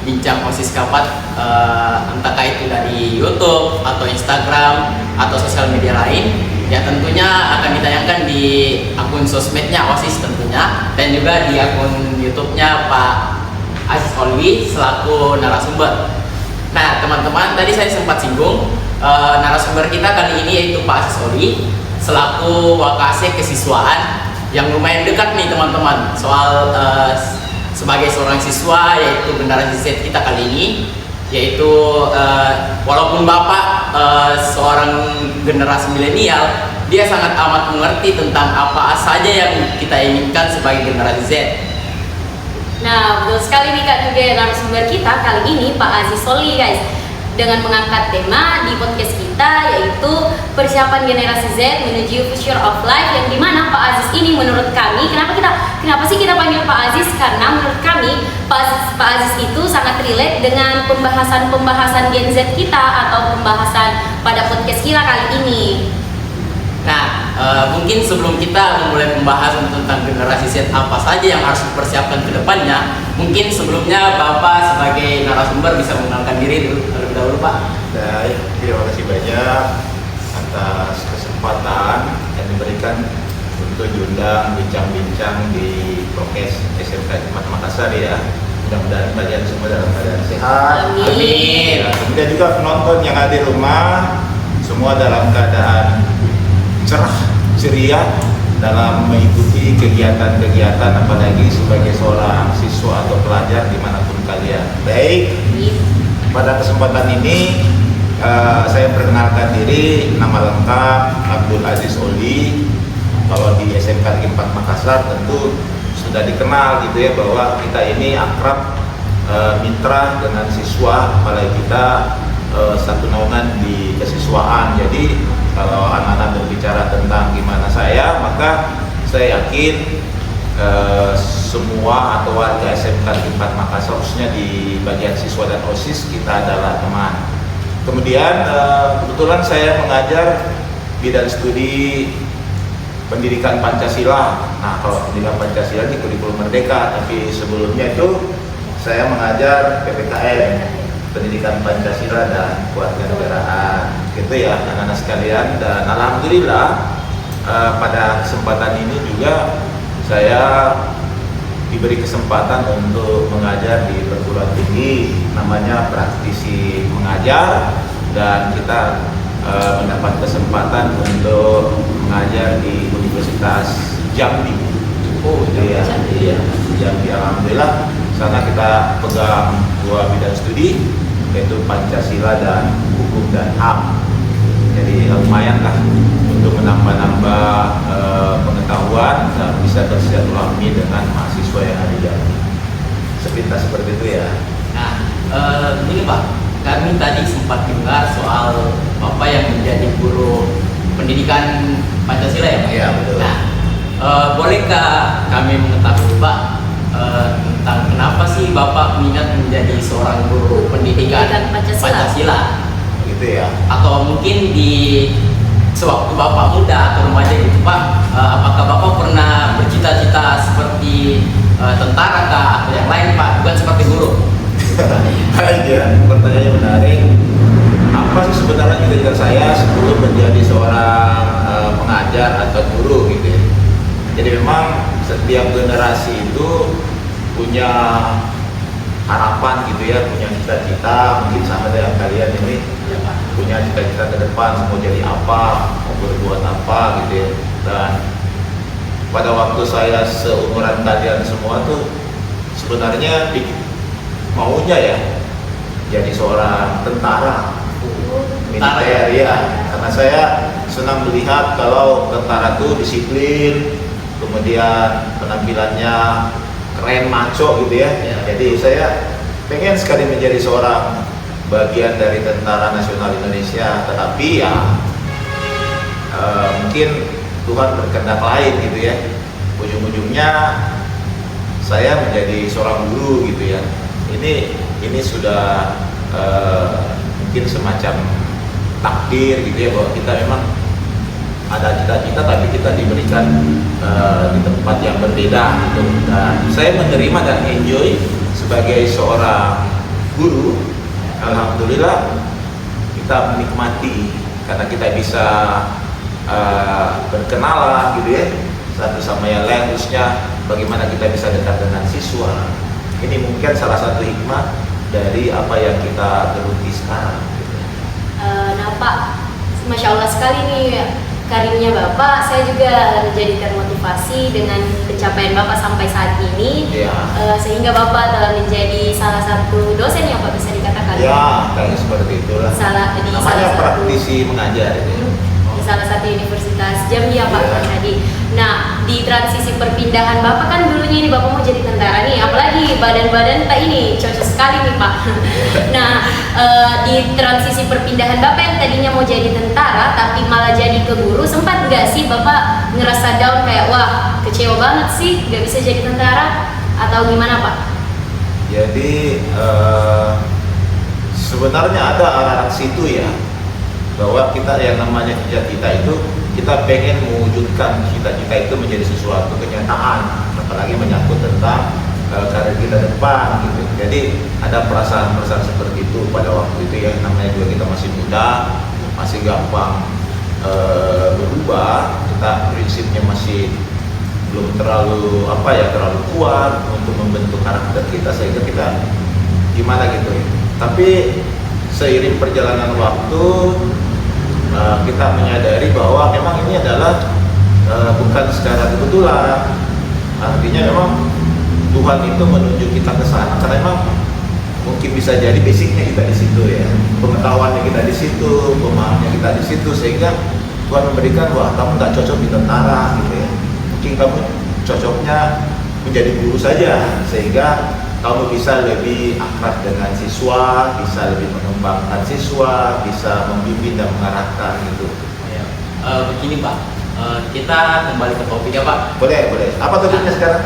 bincang OSIS Kapat, entahkah itu dari YouTube atau Instagram atau sosial media lain, ya tentunya akan ditayangkan di akun sosmednya OSIS tentunya, dan juga di akun YouTube-nya Pak Aziz Olwi selaku narasumber. Nah teman-teman, tadi saya sempat singgung narasumber kita kali ini yaitu Pak Aziz Olwi selaku Wakase Kesiswaan, yang lumayan dekat nih teman-teman soal sebagai seorang siswa, yaitu generasi Z kita kali ini, yaitu walaupun Bapak seorang generasi milenial, dia sangat amat mengerti tentang apa saja yang kita inginkan sebagai generasi Z. Nah, betul sekali nih Kak juga narasumber kita kali ini Pak Aziz Olwi guys, dengan mengangkat tema di podcast kita yaitu persiapan generasi Z menuju future of life, yang dimana Pak Aziz ini menurut kami, kenapa sih kita panggil Pak Aziz, karena menurut kami Pak Aziz itu sangat relate dengan pembahasan Gen Z kita atau pembahasan pada podcast kita kali ini. Nah, mungkin sebelum kita memulai pembahasan tentang generasi Z apa saja yang harus dipersiapkan ke depannya, mungkin sebelumnya Bapak sebagai narasumber bisa mengenalkan diri dulu terlebih dahulu, Pak. Baik, terima kasih banyak atas kesempatan yang diberikan untuk diundang bincang-bincang di Prokes SMK Hikmat Makassar ya. Mudah-mudahan kalian semua dalam keadaan sehat. Amin. Ya, kemudian juga penonton yang ada di rumah semua dalam keadaan cerah, ceria dalam mengikuti kegiatan-kegiatan, apalagi sebagai seorang siswa atau pelajar dimanapun kalian. Baik, pada kesempatan ini saya perkenalkan diri, nama lengkap Abdul Aziz Olwi. Kalau di SMK 4 Makassar tentu sudah dikenal gitu ya, bahwa kita ini akrab mitra dengan siswa, apalagi kita satu naungan di kesiswaan. Jadi kalau anak-anak berbicara tentang gimana saya, maka saya yakin semua atau warga SMK 4 Makassar, khususnya di bagian siswa dan OSIS, kita adalah teman. Kemudian kebetulan saya mengajar bidang studi pendidikan Pancasila. Nah, kalau pendidikan Pancasila ini kurikulum merdeka, tapi sebelumnya itu saya mengajar PPKN, pendidikan Pancasila dan kewarganegaraan, gitu ya anak-anak sekalian. Dan alhamdulillah pada kesempatan ini juga saya diberi kesempatan untuk mengajar di perguruan tinggi, namanya praktisi mengajar, dan kita mendapat kesempatan untuk mengajar di Universitas Jambi. Oh iya, Jambi, alhamdulillah. Sana kita pegang dua bidang studi, yaitu Pancasila dan Hukum dan HAM. Jadi lumayan lah untuk menambah-nambah pengetahuan dan bisa bersilaturahmi dengan mahasiswa yang ada di Jambi. Sepintas seperti itu ya. Nah, ini Pak, kami tadi sempat dengar soal Bapak yang menjadi guru pendidikan Pancasila ya Pak? Iya, betul. Nah, bolehkah kami mengetahui Pak tentang kenapa sih Bapak minat menjadi seorang guru pendidikan Pancasila? Gitu ya. Atau mungkin di sewaktu Bapak muda atau remaja gitu Pak, apakah Bapak pernah bercita-cita seperti tentara kah atau yang lain Pak, bukan seperti guru? Ya, pertanyaannya menarik. Apa sih sebenarnya cita-cita saya sebelum menjadi seorang pengajar atau guru gitu ya? Jadi memang setiap generasi itu punya harapan gitu ya, punya cita-cita, mungkin sama dengan kalian ini ya, punya cita-cita ke depan, mau jadi apa, mau berbuat apa gitu ya. Dan pada waktu saya seumuran kalian semua tuh sebenarnya maunya ya jadi seorang tentara militer ya, karena saya senang melihat kalau tentara tuh disiplin, kemudian penampilannya keren, maco gitu ya. Jadi saya pengen sekali menjadi seorang bagian dari Tentara Nasional Indonesia, tetapi ya mungkin Tuhan berkehendak lain gitu ya. Ujung-ujungnya saya menjadi seorang guru gitu ya. Ini sudah mungkin semacam takdir gitu ya, bahwa kita memang ada cita-cita tapi kita diberikan di tempat yang berbeda gitu. Dan saya menerima dan enjoy sebagai seorang guru, alhamdulillah kita menikmati karena kita bisa berkenalan gitu ya satu sama yang lain, khususnya bagaimana kita bisa dekat dengan siswa. Ini mungkin salah satu hikmah dari apa yang kita geluti sekarang gitu. Nah Pak, Masya Allah sekali nih karirnya Bapak. Saya juga menjadi termotivasi dengan pencapaian Bapak sampai saat ini. Ya. Sehingga Bapak telah menjadi salah satu dosen yang Pak bisa dikatakan. Ya, kayak seperti itulah. Namanya praktisi mengajar itu. Di salah satu universitas Jambi ya Pak Ya. tadi. Nah, di transisi perpindahan Bapak kan dulunya ini Bapak mau jadi tentara nih, apalagi badan-badan tak ini cocok sekali nih Pak. Nah, di transisi perpindahan Bapak yang tadinya mau jadi tentara tapi malah jadi ke guru, sempat nggak sih Bapak ngerasa down kayak wah kecewa banget sih nggak bisa jadi tentara atau gimana Pak? Jadi sebenarnya ada arah situ ya, bahwa kita yang namanya cita-cita itu kita pengen mewujudkan cita-cita itu menjadi sesuatu kenyataan, apalagi menyangkut tentang karir kita depan gitu. Jadi ada perasaan-perasaan seperti itu pada waktu itu ya, namanya juga kita masih muda, masih gampang berubah, kita prinsipnya masih belum terlalu terlalu kuat untuk membentuk karakter kita, sehingga kita gimana gitu ya. Tapi seiring perjalanan waktu kita menyadari bahwa memang ini adalah bukan secara kebetulan. Artinya memang Tuhan itu menuju kita ke sana karena memang mungkin bisa jadi basicnya kita di situ ya, pengetahuannya kita di situ, pemahamannya kita di situ, sehingga Tuhan memberikan wah kamu nggak cocok di tentara gitu ya, mungkin kamu cocoknya menjadi guru saja, sehingga kamu bisa lebih akrab dengan siswa, bisa lebih mengembangkan siswa, bisa membimbing dan mengarahkan gitu. Ya. Begini Pak, kita kembali ke topik ya Pak. Boleh. Apa topiknya sekarang?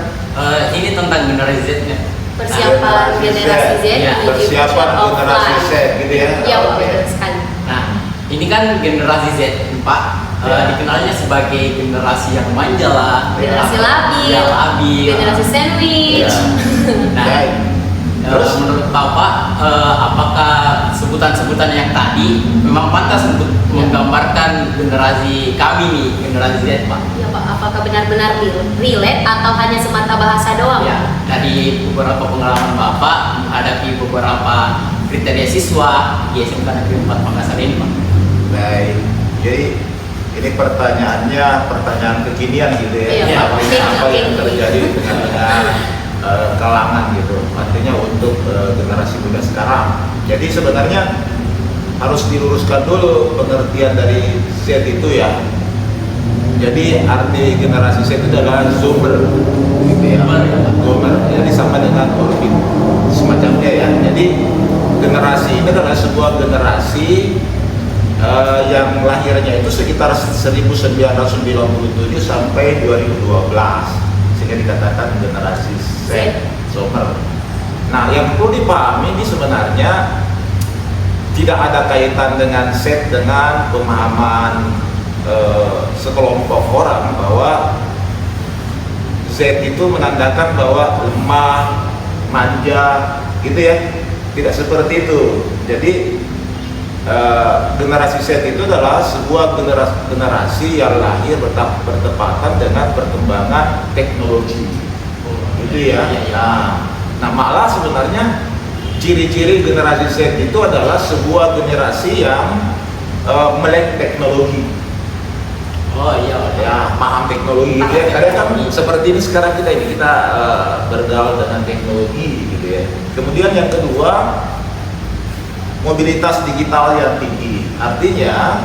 Ini tentang generasi Z-nya. Persiapan generasi Z Ya, menuju persiapan future of generasi life. Z gitu ya. Iya Pak, Oke. betul sekali. Nah, ini kan generasi Z Pak, Ya. dikenalnya sebagai generasi yang manja lah, Generasi Ya. labil, Ya, labil. generasi sandwich. Ya. Nah, Baik. Terus? menurut Bapak, apakah sebutan-sebutan yang tadi memang pantas untuk menggambarkan generasi kami nih, generasi Z Pak? Ya Pak, apakah benar-benar relate atau hanya semata bahasa doang? Ya, dari beberapa pengalaman Bapak menghadapi beberapa kriteria siswa di SMK Negeri 4 Makassar ini Pak. Baik. Jadi ini pertanyaannya pertanyaan kekinian gitu ya. Iya, Pak. Apa yang Oke. terjadi di tengah-tengah kalangan gitu. Artinya untuk generasi muda sekarang. Jadi sebenarnya harus diluruskan dulu pengertian dari Z itu ya. Jadi arti generasi Z itu adalah zoomer gitu ya. Zoomer. Jadi sama dengan orbit semacamnya ya. Jadi generasi ini adalah sebuah generasi yang lahirnya itu sekitar 1997 sampai 2012, sehingga dikatakan generasi Z, Zoomer. Nah, yang perlu dipahami ini sebenarnya tidak ada kaitan dengan Z dengan pemahaman sekelompok orang bahwa Z itu menandakan bahwa lemah, manja, gitu ya. Tidak seperti itu. Jadi generasi Z itu adalah sebuah generasi yang lahir bertepatan dengan perkembangan teknologi. Itu ya. Nah, malah sebenarnya ciri-ciri generasi Z itu adalah sebuah generasi yang melek teknologi. Oh iya, Ya, paham teknologi gitu ya. Karena kan seperti ini sekarang kita bergaul dengan teknologi gitu ya. Kemudian yang kedua, mobilitas digital yang tinggi. Artinya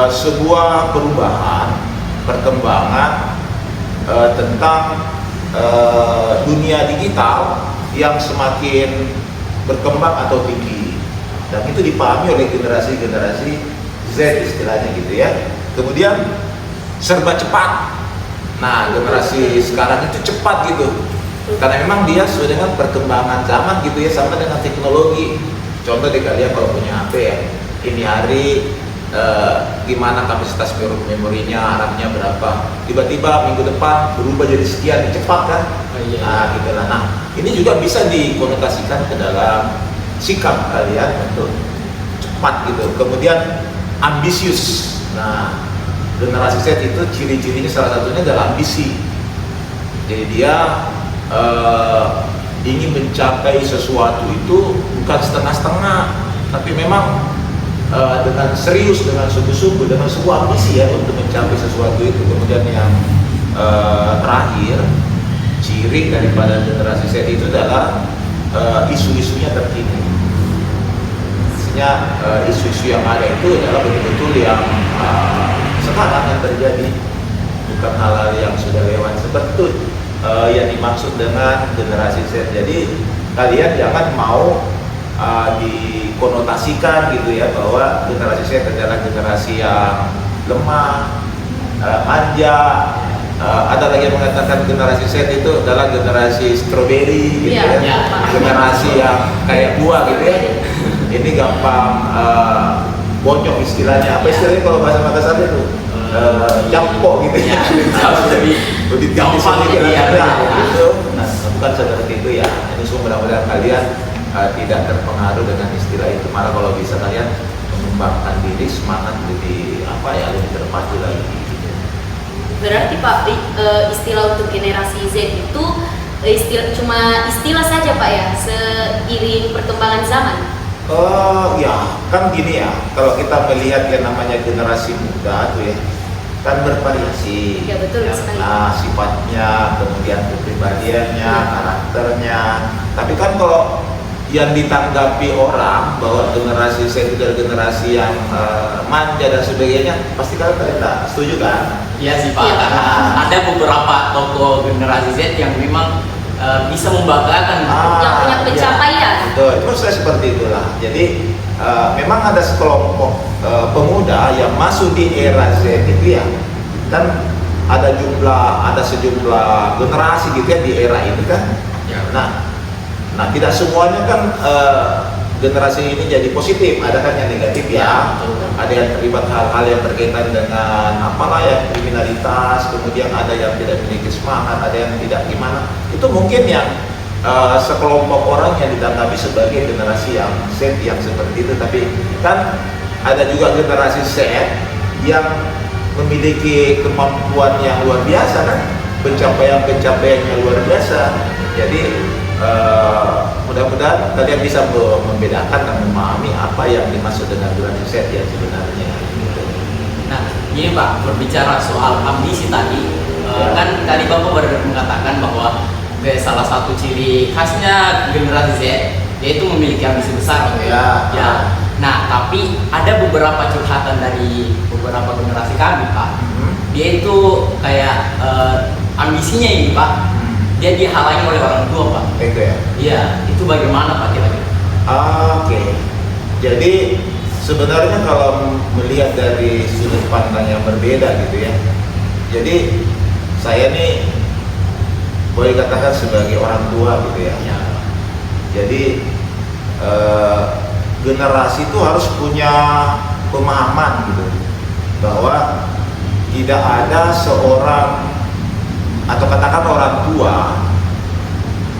sebuah perubahan, perkembangan tentang dunia digital yang semakin berkembang atau tinggi, dan itu dipahami oleh generasi-generasi Z istilahnya gitu ya. Kemudian serba cepat. Nah, generasi sekarang itu cepat gitu, karena memang dia sesuai dengan perkembangan zaman gitu ya, sama dengan teknologi. Contoh deh kalian kalau punya HP ya, ini hari gimana kapasitas memorinya, RAM-nya berapa, tiba-tiba minggu depan berubah jadi sekian, cepat kan? Oh, iya. Nah, gitu lah. Nah, ini juga bisa dikonotasikan ke dalam sikap kalian untuk cepat gitu. Kemudian ambisius. Nah, generasi Z itu ciri-cirinya salah satunya adalah ambisi. Jadi dia ingin mencapai sesuatu itu bukan setengah-setengah, tapi memang dengan serius, dengan sungguh-sungguh, dengan sebuah ambisi ya untuk mencapai sesuatu itu. Kemudian yang terakhir, ciri daripada generasi Z itu adalah isu-isunya terkini. Maksudnya isu-isu yang ada itu adalah betul-betul yang sekarang yang terjadi, bukan hal-hal yang sudah lewat. Seperti yang dimaksud dengan generasi Z. Jadi kalian jangan mau dikonotasikan gitu ya bahwa generasi Z adalah generasi yang lemah, manja. Ada lagi yang mengatakan generasi Z itu adalah generasi stroberi gitu Iya, ya, Pak. generasi yang kayak buah gitu ya. Ini gampang bonyok istilahnya. Apa istilahnya kalau bahasa Makassar itu? Jampok gitu ya. Lebih gampang gitu ya. Gitu. Nah, bukan seperti itu ya. Ini semua mudah-mudahan kalian tidak terpengaruh dengan istilah itu. Malah kalau bisa kalian mengembangkan diri, semangat lebih lebih terpacu lagi. Gitu. Berarti Pak, istilah untuk generasi Z itu cuma istilah saja Pak ya, seiring perkembangan zaman. Ya kan gini ya, kalau kita melihat yang namanya generasi muda tuh ya, kan bervariasi. Ya betul sekali. Nah, sifatnya, kemudian kepribadiannya, karakternya. Tapi kan kalau yang ditanggapi orang bahwa generasi Z itu adalah generasi yang manja dan sebagainya, pasti kalian tak setuju kan? Iya sih Pak, Iya. karena ada beberapa tokoh generasi Z yang memang bisa membanggakan Yang punya pencapaian. Betul, itu saya seperti itulah. Jadi memang ada sekelompok pemuda yang masuk di era Z itu ya, kan ada sejumlah generasi gitu ya di era ini kan. Ya. Nah tidak semuanya kan generasi ini jadi positif, ada kan yang negatif ya. Ada yang terlibat hal-hal yang berkaitan dengan kriminalitas, kemudian ada yang tidak memiliki semangat, ada yang tidak gimana. Itu mungkin yang sekelompok orang yang ditanggapi sebagai generasi yang Z yang seperti itu. Tapi kan ada juga generasi Z yang memiliki kemampuan yang luar biasa kan, pencapaian yang luar biasa. Jadi mudah-mudahan kalian bisa membedakan dan memahami apa yang dimaksud dengan generasi Z yang sebenarnya. Gitu. Nah, ini Pak, berbicara soal ambisi tadi, Ya. kan tadi Bapak baru mengatakan bahwa salah satu ciri khasnya generasi Z yaitu memiliki ambisi besar. Ya. Ya. Nah, tapi ada beberapa curhatan dari beberapa generasi kami, Pak. Dia itu kayak ambisinya ini, Pak. Dia dihalangi oleh orang tua, Pak. Itu ya. Iya, itu bagaimana Pak kira-kira? Oke. Jadi sebenarnya kalau melihat dari sudut pandang yang berbeda gitu ya. Jadi saya nih boleh katakan sebagai orang tua gitu ya. Ya. Jadi generasi itu harus punya pemahaman gitu bahwa tidak ada seorang atau katakan orang tua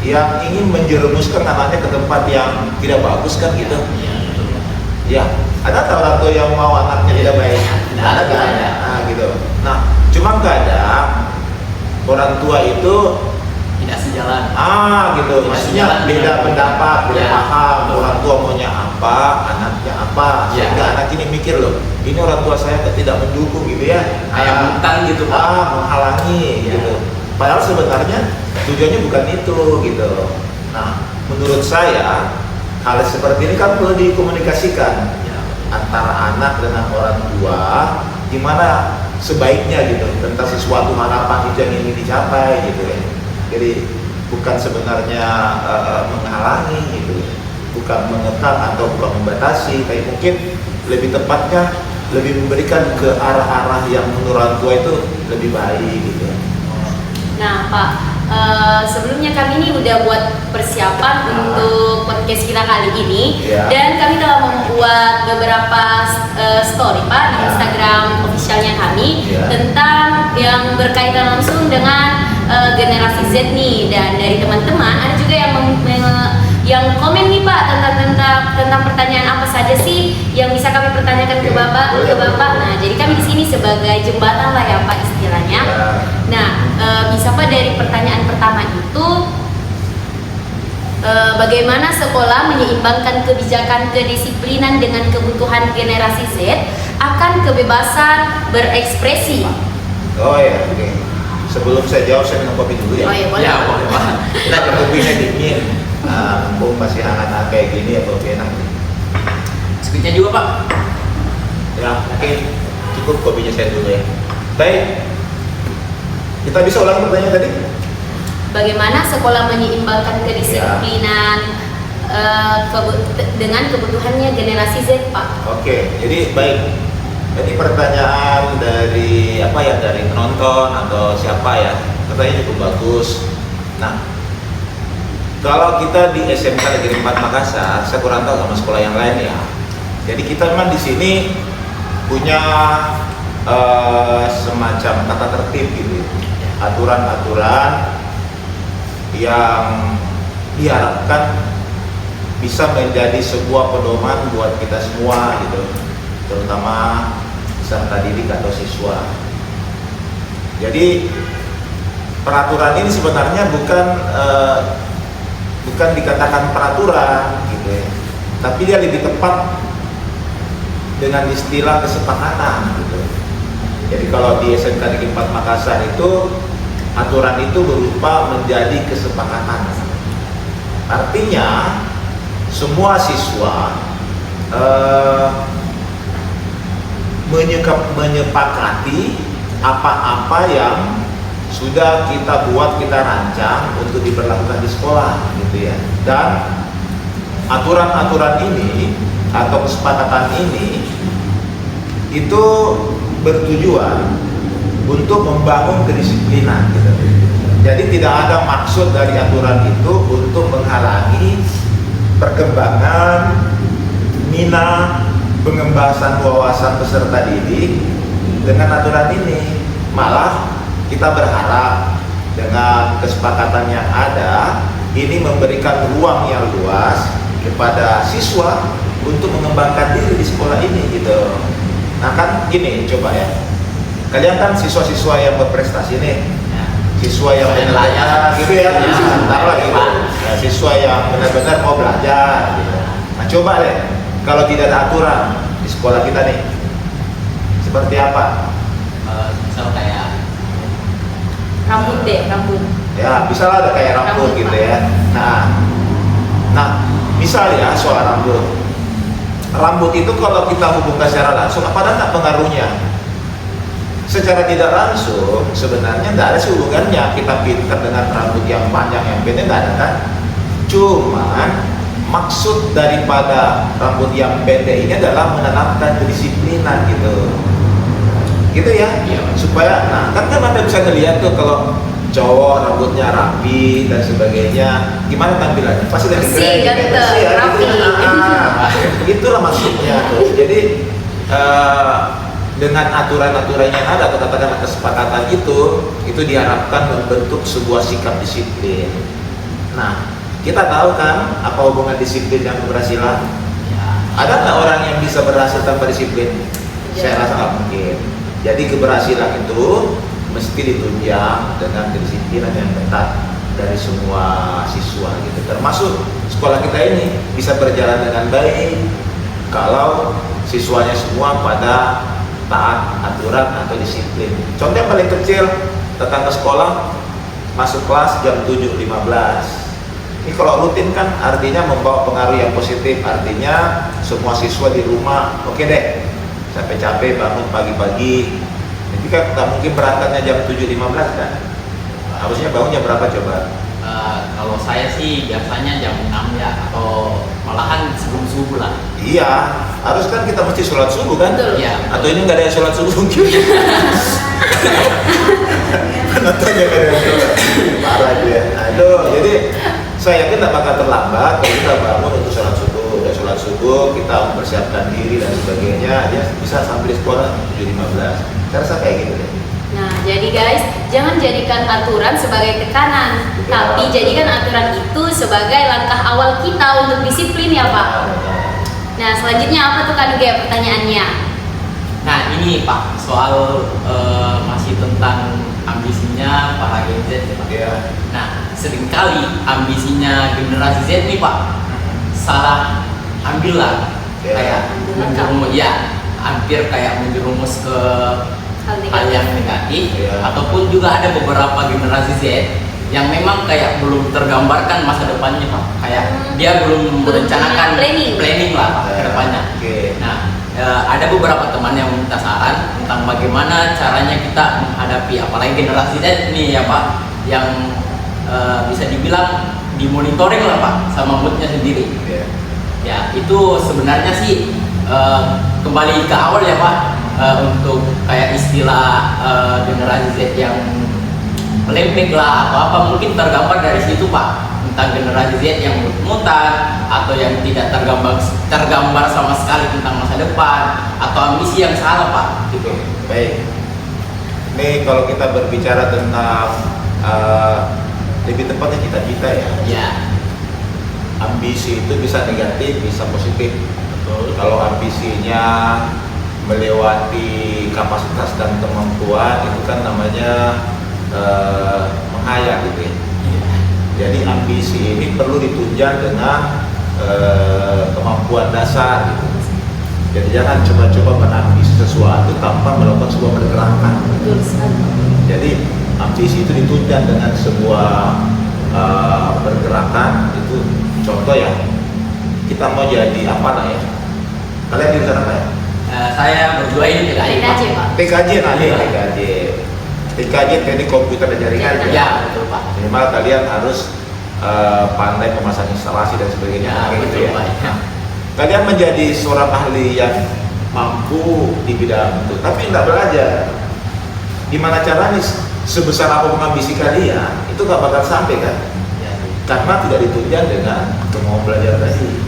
yang ingin menjerumuskan anaknya ke tempat yang tidak bagus kan gitu. Iya, betul. Ya, ada tak orang tua yang mau anaknya tidak baik? Tidak ada, kan? tidak ada. Nah, gitu. Nah, cuma kadang orang tua itu Tidak sejalan. gitu, Tidak maksudnya sejalan beda dengan- pendapat, beda Ya, paham. betul. Orang tua maunya apa, anaknya apa, Ya. sehingga anak ini mikir loh, ini orang tua saya tidak mendukung gitu ya, Kayak bukan gitu, Pak. menghalangi Ya. gitu. Padahal sebenarnya tujuannya bukan itu gitu. Nah, menurut saya hal seperti ini kan perlu dikomunikasikan Ya. antara anak dengan orang tua, gimana sebaiknya gitu tentang sesuatu harapan itu yang ingin dicapai gitu ya. Jadi bukan sebenarnya menghalangi gitu, bukan mengekang atau bukan membatasi, tapi mungkin lebih tepatnya lebih memberikan ke arah-arah yang menurut orang tua itu lebih baik gitu. Nah Pak, sebelumnya kami ini udah buat persiapan untuk podcast kita kali ini. Ya. Dan kami telah membuat beberapa story Pak di Ya. Instagram officialnya kami Ya. tentang yang berkaitan langsung dengan generasi Z nih. Dan dari teman-teman ada juga yang komen nih Pak tentang pertanyaan apa saja sih yang bisa kami pertanyakan ke Bapak. Nah, jadi kami di sini sebagai jembatan lah ya Pak istilahnya. Nah, bisa Pak dari pertanyaan pertama itu bagaimana sekolah menyeimbangkan kebijakan kedisiplinan dengan kebutuhan generasi Z akan kebebasan berekspresi? Oh ya, oke. Sebelum saya jawab, saya minum kopi dulu ya. Oh iya, boleh. Ya, boleh Pak. Kita kopinya dingin. Mumpung masih hangat kayak gini ya, kopi enak. Biskuitnya juga Pak. Ya, oke. Cukup kopinya saya dulu ya. Baik. Kita bisa ulang pertanyaan tadi? Bagaimana sekolah menyeimbangkan kedisiplinan dengan kebutuhannya generasi Z, Pak? Oke, jadi baik. Ini pertanyaan dari dari penonton atau siapa ya? Pertanyaan cukup bagus. Nah, kalau kita di SMK Negeri 4 Makassar, saya kurang tahu sama sekolah yang lain ya. Jadi kita memang di sini punya semacam tata tertib gitu, aturan-aturan yang diharapkan bisa menjadi sebuah pedoman buat kita semua gitu, terutama peserta didik atau siswa. Jadi peraturan ini sebenarnya bukan dikatakan peraturan gitu ya, tapi dia lebih tepat dengan istilah kesepakatan gitu. Jadi kalau di SMK Negeri 4 Makassar itu aturan itu berupa menjadi kesepakatan. Artinya semua siswa menyepakati apa-apa yang sudah kita buat, kita rancang untuk diberlakukan di sekolah gitu ya. Dan aturan-aturan ini atau kesepakatan ini itu bertujuan untuk membangun kedisiplinan gitu. Jadi tidak ada maksud dari aturan itu untuk menghalangi perkembangan minat pengembangan wawasan peserta didik dengan aturan ini. Malah kita berharap dengan kesepakatan yang ada ini memberikan ruang yang luas kepada siswa untuk mengembangkan diri di sekolah ini gitu. Nah kan gini, coba ya, kalian kan siswa-siswa yang berprestasi nih, siswa yang benar-benar gitu ya, taruhlah gitu, ya, siswa yang benar-benar mau belajar gitu. Nah coba deh, kalau tidak ada aturan di sekolah kita nih, seperti apa? Misal kayak Rambut. Ya, bisa lah ada kayak rambut gitu ya. Nah, misal ya soal rambut. Rambut itu kalau kita hubungkan secara langsung, apa ada pengaruhnya? Secara tidak langsung, sebenarnya tidak ada hubungannya kita pintar dengan rambut yang panjang, yang pendek, tidak ada kan? Cuman maksud daripada rambut yang pendek ini adalah menanamkan kedisiplinan gitu ya, supaya, nah kan Anda bisa ngelihat tuh kalau cowok rambutnya rapi dan sebagainya, gimana tampilannya? Pasti lebih keren, bersih, ya, rapi. Itulah maksudnya tuh. Jadi dengan aturan-aturan yang ada atau katakanlah kesepakatan itu diharapkan membentuk sebuah sikap disiplin. Nah, kita tahu kan apa hubungan disiplin dan keberhasilan? Ada nggak orang yang bisa berhasil tanpa disiplin? Saya rasa nggak mungkin. Jadi keberhasilan itu mesti ditunjang dengan kedisiplinan yang ketat dari semua siswa gitu. Termasuk sekolah kita ini bisa berjalan dengan baik kalau siswanya semua pada taat aturan atau disiplin. Contoh yang paling kecil, datang ke sekolah, masuk kelas jam 7.15. Ini kalau rutin kan artinya membawa pengaruh yang positif. Artinya semua siswa di rumah, oke deh, capek-capek bangun pagi-pagi. Jadi kan nggak mungkin berangkatnya jam 7.15 kan? Harusnya bangun jam berapa coba? kalau saya sih biasanya jam 6 ya, atau malahan sebelum subuh lah. Iya, harus kan kita mesti sholat subuh kan? Betul. Iya. Atau ini nggak ada yang sholat subuh mungkin? Penontonnya nggak ada yang sholat. Parah dia. Aduh, jadi saya yakin nggak bakal terlambat kalau kita bangun untuk sholat subuh. Udah sholat subuh, kita mempersiapkan diri dan sebagainya, ya bisa sampai di sekolah 7.15. Saya rasa kayak gitu deh. Nah, jadi guys, jangan jadikan aturan sebagai tekanan, Ya. tapi jadikan aturan itu sebagai langkah awal kita untuk disiplin ya Pak. Nah selanjutnya apa tuh Kak Nuge pertanyaannya? Nah ini Pak, soal masih tentang ambisinya para Gen Z ya Pak. Ya. Nah seringkali ambisinya generasi Z nih Pak salah ambil lah, Ya. kayak menjerumus ya, hampir kayak menjerumus ke hal yang negatif, Ya. ataupun juga ada beberapa generasi Z yang memang kayak belum tergambarkan masa depannya Pak, kayak dia belum merencanakan planning lah Pak ke depannya. Oke. Nah, ada beberapa teman yang minta saran tentang bagaimana caranya kita menghadapi apalagi generasi Z nih ya Pak, yang bisa dibilang dimonitoring lah Pak sama moodnya sendiri. Ya. Ya, itu sebenarnya sih kembali ke awal ya Pak, untuk kayak istilah generasi Z yang melempeng lah atau apa, mungkin tergambar dari situ Pak, tentang generasi Z yang mut-mutan atau yang tidak tergambar sama sekali tentang masa depan atau ambisi yang salah Pak gitu. Baik. Ini kalau kita berbicara tentang lebih tepatnya cita-cita ya. Ya, Ambisi itu bisa negatif, bisa positif. betul. Kalau ambisinya melewati kapasitas dan kemampuan itu kan namanya menghayal gitu ya. Jadi ambisi ini perlu ditunjang dengan kemampuan dasar gitu. Jadi jangan coba-coba menambisi sesuatu tanpa melakukan sebuah pergerakan. Betul sekali. Jadi ambisi itu ditunjang dengan sebuah pergerakan. Itu contoh ya, kita mau jadi apa lah ya? Kalian jurusan apa ya? Saya berdua ini tidak TKJ Pak. TKJ nanti Iya. TKJ teknik komputer dan jaringan Ya, betul Pak. Minimal kalian harus pandai memasang instalasi dan sebagainya Ya, kayak gitu betul ya. Pak. Ya. Kalian menjadi seorang ahli yang mampu di bidang itu, tapi tidak belajar. Gimana caranya sebesar apapun ambisi kalian itu gak bakal sampai kan? Ya. Karena tidak ditunjang dengan kemauan belajar tadi.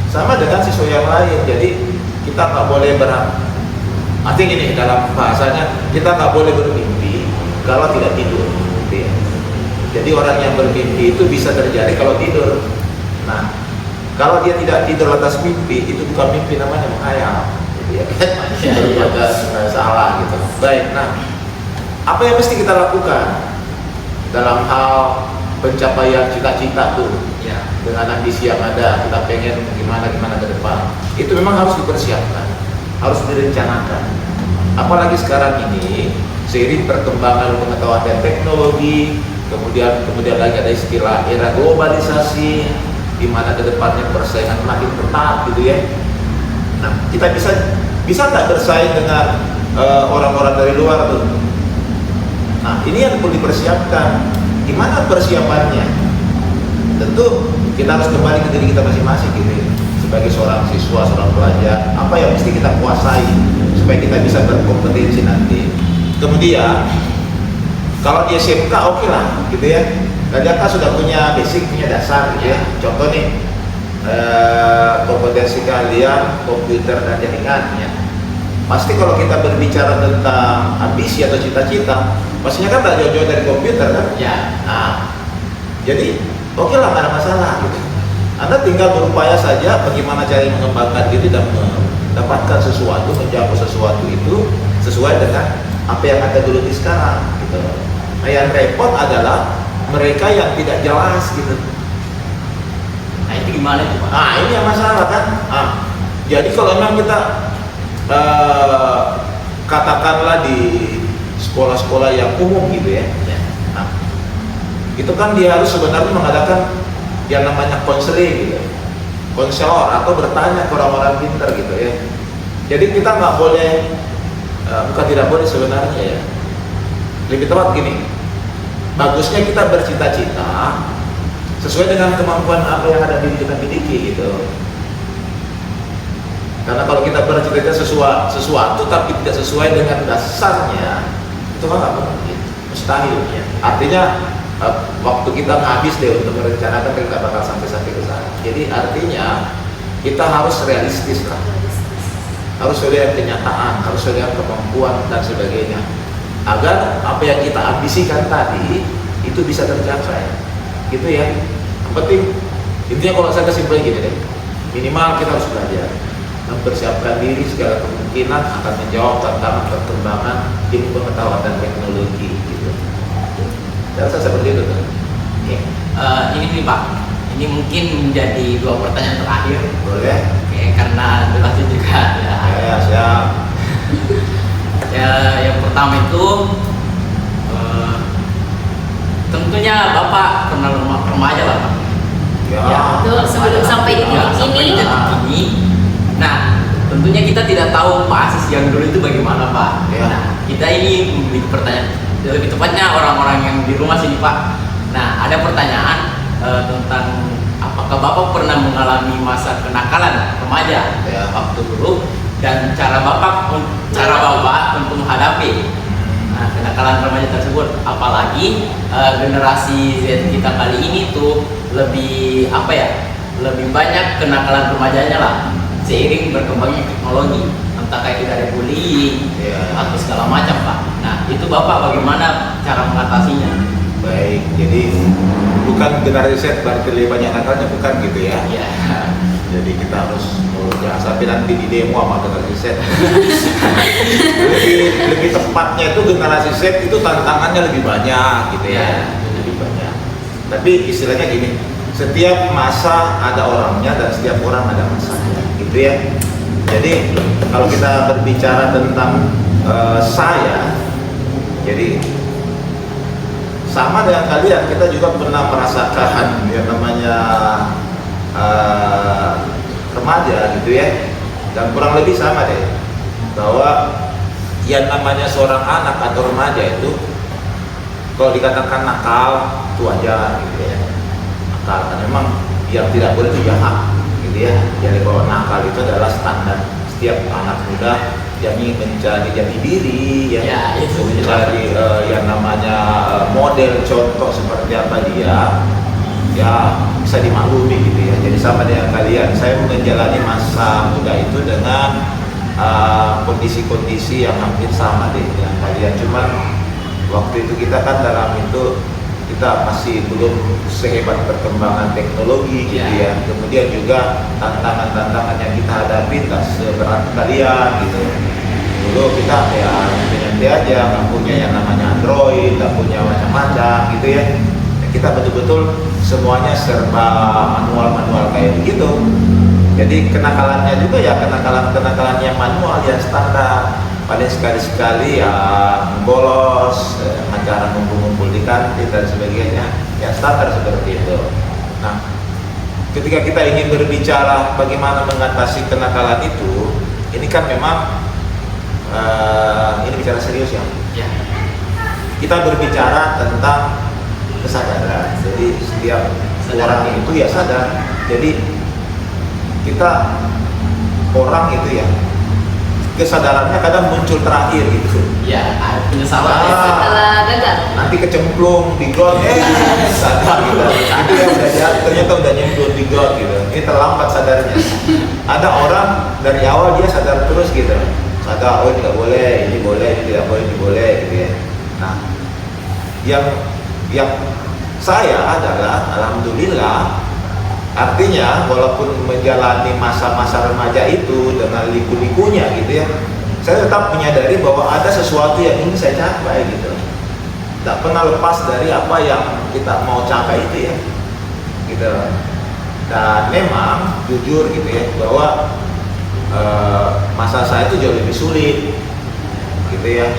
Sama dengan siswa yang lain. Jadi kita nggak boleh artinya gini, dalam bahasanya kita nggak boleh bermimpi kalau tidak tidur. Gitu ya. Jadi orang yang bermimpi itu bisa terjadi kalau tidur. Nah, kalau dia tidak tidur atas mimpi, itu bukan mimpi, namanya menghayal. Gitu ya kan? Daripada salah gitu. Baik, nah apa yang mesti kita lakukan dalam hal pencapaian cita-cita tuh? Ya. Dengan ambisi yang ada, kita pengen gimana ke depan, itu memang harus dipersiapkan, harus direncanakan. Apalagi sekarang ini seiring perkembangan pengetahuan dan teknologi, kemudian lagi ada istilah era globalisasi, di mana kedepannya persaingan makin ketat gitu ya. Nah, kita bisa nggak bersaing dengan orang-orang dari luar tuh? Nah, ini yang perlu dipersiapkan. Gimana persiapannya? Tentu kita harus kembali ke diri kita masing-masing gitu ya. Sebagai seorang siswa, seorang pelajar, apa yang mesti kita kuasai supaya kita bisa berkompetensi nanti. Kemudian kalau di SMK oke lah gitu ya, kalian kan sudah punya basic, punya dasar gitu ya. Contoh nih, kompetensi kalian komputer dan jaringan ya. Pasti kalau kita berbicara tentang ambisi atau cita-cita, pastinya kan tak jauh-jauh dari komputer kan. Ya. Nah, jadi oke lah, nggak ada masalah gitu. Anda tinggal berupaya saja bagaimana cara mengembangkan diri dan mendapatkan sesuatu, menjaga sesuatu itu sesuai dengan apa yang Anda geluti sekarang gitu. Nah, yang repot adalah mereka yang tidak jelas gitu. Nah, itu gimana itu Pak? Nah, ini yang masalah kan. Nah, jadi kalau memang kita katakanlah di sekolah-sekolah yang umum gitu ya, Ya. nah, itu kan dia harus sebenarnya mengadakan yang namanya konseling gitu, konselor atau bertanya ke orang-orang pintar gitu ya. Jadi kita nggak boleh, bukan tidak boleh sebenarnya ya, lebih tepat gini, bagusnya kita bercita-cita sesuai dengan kemampuan apa yang ada di kita miliki gitu. Karena kalau kita bercita-cita sesuatu tapi tidak sesuai dengan dasarnya, itu kan nggak mungkin, mustahil ya. Artinya waktu kita habis deh untuk merencanakan, kita bakal sampai ke sana. Jadi artinya kita harus realistis lah, harus sesuai dengan kenyataan, harus sesuai dengan kemampuan dan sebagainya. agar apa yang kita ambisikan tadi itu bisa tercapai, gitu ya. Yang penting intinya kalau saya kesimpulan gini deh, minimal kita harus belajar mempersiapkan diri segala kemungkinan akan menjawab tantangan perkembangan ilmu pengetahuan dan teknologi gitu. Dan saya seperti itu kan. Ya. Ini nih Pak, ini mungkin menjadi 2 pertanyaan terakhir. Boleh? Oke, karena durasi juga ya. Ya, siap. Ya, yang pertama itu tentunya Bapak pernah remaja lah Pak. Ya. Betul, sebelum sampai di titik sampai ini. di titik ini. Nah, tentunya kita tidak tahu Pak Aziz yang dulu itu bagaimana Pak. Ya. Nah, kita ini memiliki pertanyaan, lebih tepatnya orang-orang yang di rumah sini Pak. Nah, ada pertanyaan tentang apakah Bapak pernah mengalami masa kenakalan remaja Ya. waktu dulu, dan cara Bapak untuk menghadapi kenakalan remaja tersebut, apalagi generasi Z kita kali ini tuh lebih lebih banyak kenakalan remajanya lah seiring berkembangnya teknologi, entah kayak dari bullying atau segala macam Pak. Nah, itu Bapak bagaimana cara mengatasinya? Baik, jadi bukan generasi Z berarti lebih banyak nakalnya, bukan gitu ya. Ya. Jadi kita harus jangan sampai nanti di demo sama generasi Z. lebih tepatnya itu generasi Z itu tantangannya lebih banyak gitu ya, lebih banyak. Tapi istilahnya gini, setiap masa ada orangnya dan setiap orang ada masanya, gitu ya. Jadi kalau kita berbicara tentang saya, jadi sama dengan kalian, kita juga pernah merasakan yang namanya remaja gitu ya, dan kurang lebih sama deh, bahwa yang namanya seorang anak atau remaja itu kalau dikatakan nakal itu wajar gitu ya, nakal kan memang yang tidak boleh itu jahat gitu ya. Jadi bahwa nakal itu adalah standar setiap anak muda yang ingin mencari jati diri ya, itu mencari yang namanya model contoh seperti apa dia ya bisa dimaklumi gitu ya. Jadi sama dengan kalian, saya menjalani masa muda itu dengan kondisi-kondisi yang hampir sama deh dengan kalian. Cuman waktu itu kita kan dalam itu kita masih belum sehebat perkembangan teknologi gitu ya. Kemudian juga tantangan-tantangan yang kita hadapi tak seberat kalian gitu. Dulu kita ya nyantai aja, nggak punya yang namanya Android, nggak punya macam-macam gitu ya. Kita betul-betul semuanya serba manual-manual kayak begitu. Jadi kenakalannya juga ya kenakalan yang manual yang standar. Paling sekali-sekali ya bolos, acara ngumpul-ngumpul di kantin dan sebagainya, ya standar seperti itu. Nah, ketika kita ingin berbicara bagaimana mengatasi kenakalan itu, ini kan memang ini bicara serius ya. Kita berbicara tentang kesadaran. Jadi setiap orang itu ya sadar. Jadi kita orang itu ya kesadarannya kadang muncul terakhir gitu. Ya, penyesalan setelah gagal. Nanti kecemplung di got, sadar gitu. Itu yang udah ternyata udah nyemplung di got gitu. Ini terlambat sadarnya. Ada orang dari awal dia sadar terus gitu. Sadar, oh tidak boleh, ini boleh, ini tidak boleh, ini boleh gitu ya. Nah, yang saya adalah alhamdulillah, artinya walaupun menjalani masa-masa remaja itu dengan liku-likunya gitu ya, saya tetap menyadari bahwa ada sesuatu yang ingin saya capai gitu. Tidak pernah lepas dari apa yang kita mau capai itu ya gitu. Dan memang jujur gitu ya bahwa masa saya itu jauh lebih sulit gitu ya.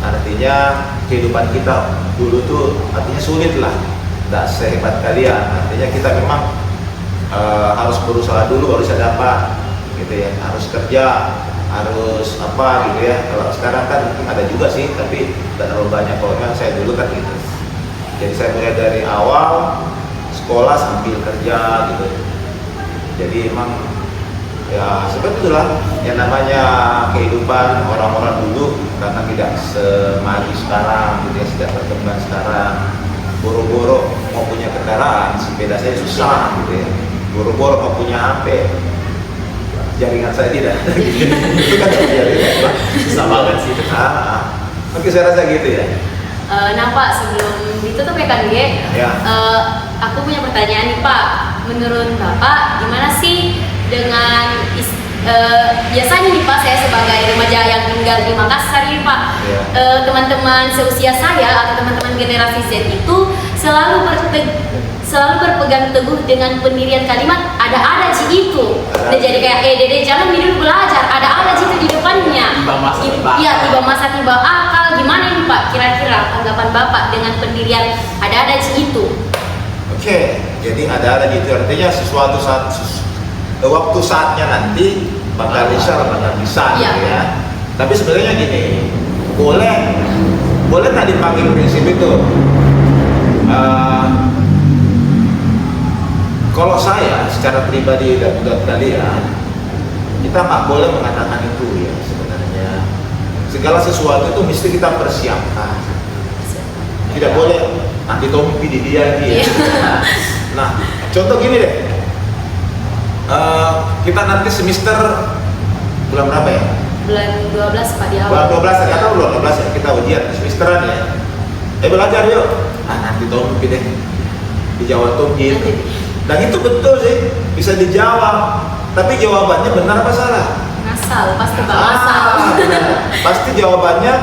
Artinya kehidupan kita dulu tuh artinya sulit lah, tidak sehebat kalian. Artinya kita memang harus berusaha dulu baru bisa dapat gitu ya, harus kerja, harus apa gitu ya. Kalau sekarang kan mungkin ada juga sih, tapi tidak terlalu banyak. Kalau kan saya dulu kan gitu, jadi saya mulai dari awal sekolah sambil kerja gitu. Jadi emang ya seperti itulah yang namanya kehidupan orang-orang dulu, karena tidak semaju sekarang gitu ya, tidak berkembang sekarang. Boro-boro mau punya kendaraan, sepeda saya susah gitu ya. Boro-boro mau punya HP, jaringan saya tidak. Itu kan jaringan, susah banget sih itu. Oke, saya rasa gitu ya. Nah Pak, sebelum ditutup ya Kak Duge, Ya. aku punya pertanyaan nih Pak. Menurut Bapak, gimana sih dengan biasanya nih Pak, saya sebagai remaja yang tinggal di Makassar nih Pak, Ya. teman-teman seusia saya atau teman-teman generasi Z itu selalu berpegang teguh dengan pendirian kalimat ada Ji itu. Udah jadi kayak Dede jangan minum belajar, ada Ji itu di depannya. Tiba masa tiba Iya, akal. tiba masa tiba akal. Gimana nih Pak kira-kira tanggapan Bapak dengan pendirian ada Ji itu? Oke, jadi ada gitu artinya sesuatu saat waktu saatnya nanti bakal bisa Iya. gitu ya. Tapi sebenarnya gini, boleh nggak dipakai prinsip itu? Kalau saya secara pribadi dan buat kalian, kita nggak boleh mengatakan itu ya sebenarnya. Segala sesuatu itu mesti kita persiapkan. Tidak boleh nanti tompi di dia dia. Nah, contoh gini deh. Kita nanti semester bulan berapa ya? Bulan 12 Pak di Bulan awal. 12 ya, atau bulan 12 ya, kita ujian semesteran ya. Belajar yuk. Nanti tompi deh. Dijawab tompi itu. Dan itu betul sih, bisa dijawab. Tapi jawabannya benar apa salah? Ngasal, pasti Pak ngasal. Benar. Pasti jawabannya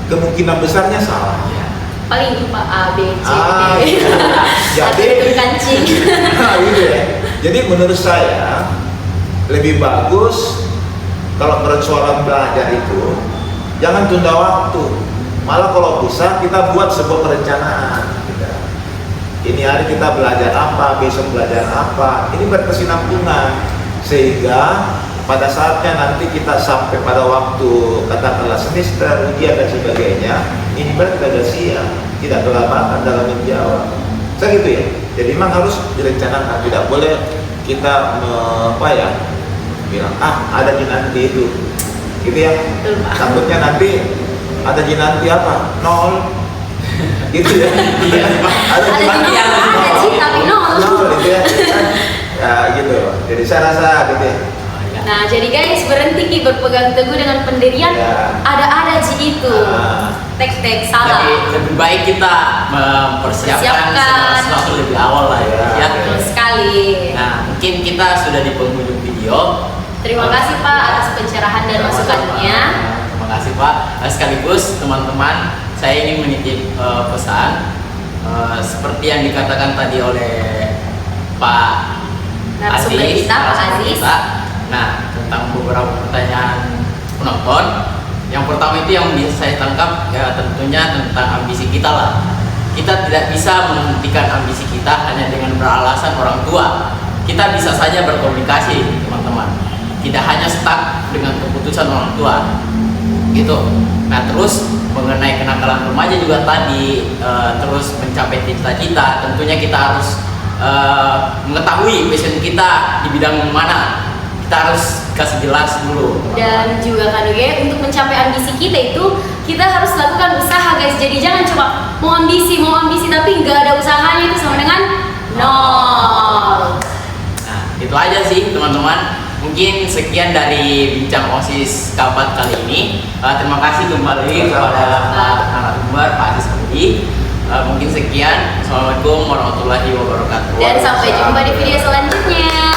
kemungkinan besarnya salah. Paling itu Pak A, B, C, Ah, D. iya. Jadi Atau kancing. nah, gitu ya. Jadi menurut saya lebih bagus kalau seorang belajar itu jangan tunda waktu. Malah kalau bisa kita buat sebuah perencanaan. Gitu. Ini hari kita belajar apa, besok belajar apa. Ini berkesinambungan sehingga pada saatnya nanti kita sampai pada waktu katakanlah semester ujian dan sebagainya, ini berarti kita sudah siap, tidak kelabakan dalam menjawab. Saya gitu ya. Jadi memang harus direncanakan, tidak boleh kita bilang ada di nanti itu, gitu ya. Betul, Pak. Takutnya nanti ada di nanti apa? 0 gitu ya. Ada di nanti Ada Ji tapi nol. gitu ya. Ya gitu. Jadi saya rasa gitu ya. Nah, jadi guys, berhenti Ki berpegang teguh dengan pendirian Ya. ada Ji itu. Tek salah. Jadi lebih baik kita mempersiapkan segala sesuatu lebih awal lah ya. Betul sekali. Nah, mungkin kita sudah di penghujung video. Terima kasih Pak atas pencerahan dan masukannya. Terima kasih Pak. Sekaligus teman-teman, saya ingin menitip pesan seperti yang dikatakan tadi oleh Pak Narasumber Aziz, kita, Pak narasumber Aziz. kita. Nah, tentang beberapa pertanyaan penonton. Yang pertama itu yang bisa saya tangkap ya tentunya tentang ambisi kita lah. Kita tidak bisa menghentikan ambisi kita hanya dengan beralasan orang tua. Kita bisa saja berkomunikasi, teman-teman. Tidak hanya stuck dengan keputusan orang tua. Gitu. Nah, terus mengenai kenakalan remaja juga tadi terus mencapai cita-cita, tentunya kita harus mengetahui passion kita di bidang mana. Kita harus kasih jelas dulu. Dan juga kan Duge, untuk mencapai ambisi kita itu kita harus lakukan usaha guys. Jadi jangan coba mau ambisi tapi nggak ada usahanya, itu sama dengan nol. Nah, itu aja sih teman-teman. Mungkin sekian dari bincang OSIS Kabat kali ini. Terima kasih kembali kepada Pak narasumber Pak Aziz Budi. Mungkin sekian. Assalamualaikum warahmatullahi wabarakatuh. Dan sampai jumpa di video selanjutnya.